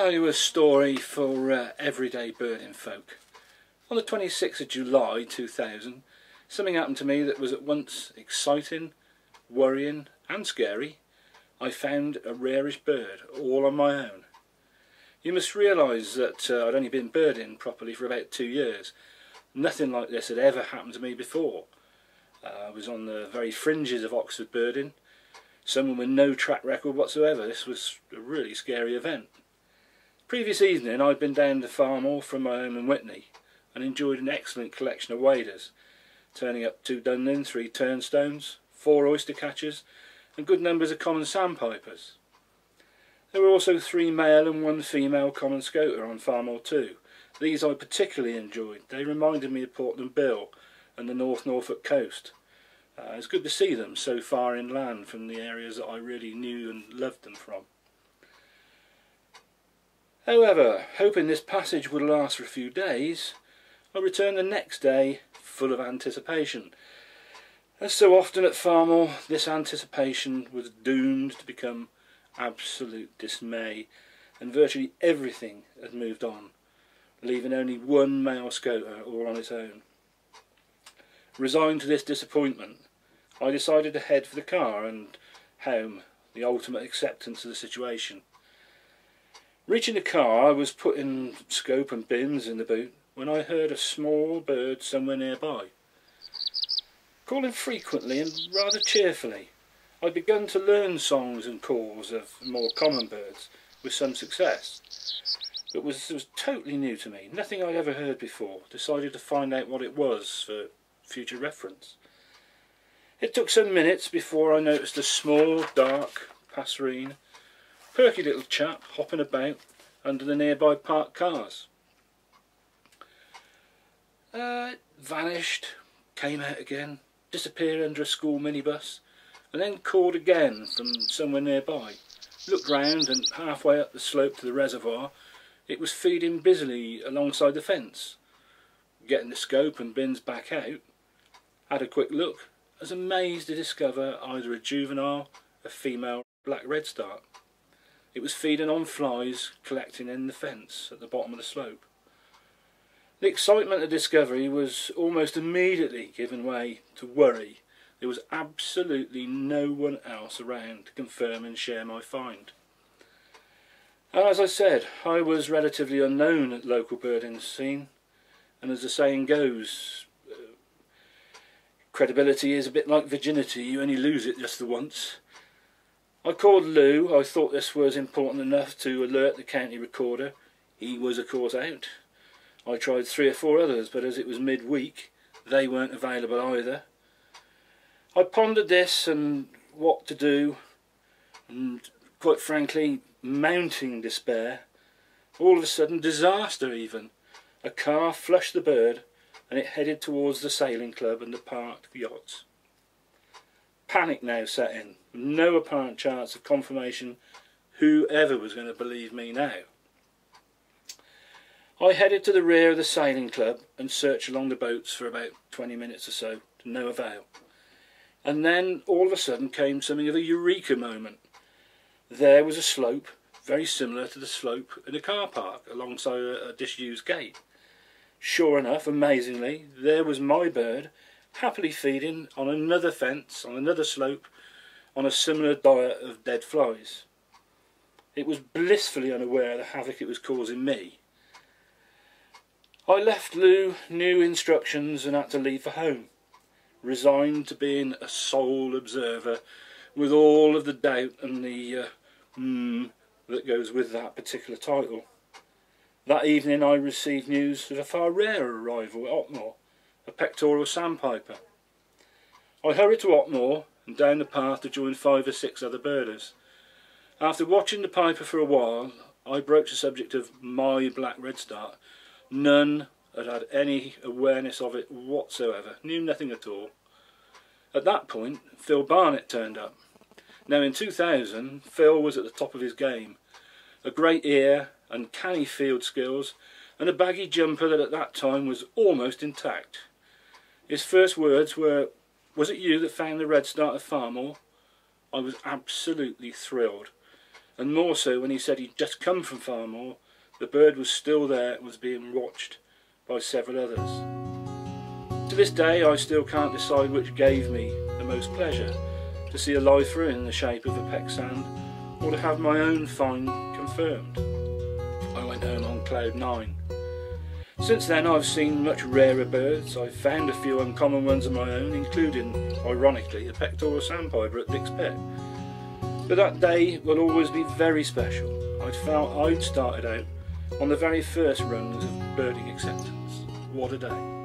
tell you a story for everyday birding folk. On the 26th of July 2000, something happened to me that was at once exciting, worrying and scary. I found a rarish bird all on my own. You must realise that I'd only been birding properly for about 2 years. Nothing like this had ever happened to me before. I was on the very fringes of Oxford birding, someone with no track record whatsoever. This was a really scary event. Previous evening I'd been down to Farmore from my home in Witney and enjoyed an excellent collection of waders, turning up 2 dunlins, 3 turnstones, 4 oyster catchers and good numbers of common sandpipers. There were also 3 male and 1 female common scoter on Farmore too. These I particularly enjoyed. They reminded me of Portland Bill and the North Norfolk coast. It's good to see them so far inland from the areas that I really knew and loved them from. However, hoping this passage would last for a few days, I returned the next day full of anticipation. As so often at Farmore, this anticipation was doomed to become absolute dismay, and virtually everything had moved on, leaving only 1 male scoter all on its own. Resigned to this disappointment, I decided to head for the car and home, the ultimate acceptance of the situation. Reaching the car, I was putting scope and bins in the boot when I heard a small bird somewhere nearby. Calling frequently and rather cheerfully, I'd begun to learn songs and calls of more common birds with some success. But it was totally new to me, nothing I'd ever heard before. Decided to find out what it was for future reference. It took some minutes before I noticed a small, dark passerine, perky little chap hopping about under the nearby parked cars. It vanished, came out again, disappeared under a school minibus, and then called again from somewhere nearby. Looked round, and halfway up the slope to the reservoir it was feeding busily alongside the fence. Getting the scope and bins back out, had a quick look, I was amazed to discover either a juvenile, a female black redstart. It was feeding on flies collecting in the fence at the bottom of the slope. The excitement of discovery was almost immediately given way to worry. There was absolutely no one else around to confirm and share my find. As I said, I was relatively unknown at local birding scene, and as the saying goes, credibility is a bit like virginity, you only lose it just the once. I called Lou. I thought this was important enough to alert the county recorder. He was of course out. I tried 3 or 4 others, but as it was mid-week, they weren't available either. I pondered this and what to do, and quite frankly, mounting despair. All of a sudden, disaster even. A car flushed the bird and it headed towards the sailing club and the parked yachts. Panic now set in, with no apparent chance of confirmation. Whoever was going to believe me now? I headed to the rear of the sailing club and searched along the boats for about 20 minutes or so, to no avail. And then all of a sudden came something of a eureka moment. There was a slope, very similar to the slope in a car park alongside a disused gate. Sure enough, amazingly, there was my bird, happily feeding on another fence, on another slope, on a similar diet of dead flies. It was blissfully unaware of the havoc it was causing me. I left Lou new instructions and had to leave for home, resigned to being a sole observer, with all of the doubt and the that goes with that particular title. That evening I received news of a far rarer arrival at Otmore, a pectoral sandpiper. I hurried to Otmore and down the path to join 5 or 6 other birders. After watching the piper for a while, I broached the subject of my black redstart. None had had any awareness of it whatsoever, knew nothing at all. At that point, Phil Barnett turned up. Now in 2000, Phil was at the top of his game. A great ear, uncanny field skills, and a baggy jumper that at that time was almost intact. His first words were, "Was it you that found the redstart at Farmore?" I was absolutely thrilled. and more so when he said he'd just come from Farmore. The bird was still there and was being watched by several others. To this day I still can't decide which gave me the most pleasure, to see a lifer in the shape of a peck sand, or to have my own find confirmed. I went home on cloud 9. Since then I've seen much rarer birds. I've found a few uncommon ones of my own, including, ironically, a pectoral sandpiper at Dick's Pet. But that day will always be very special. I felt I'd started out on the very first rungs of birding acceptance. What a day.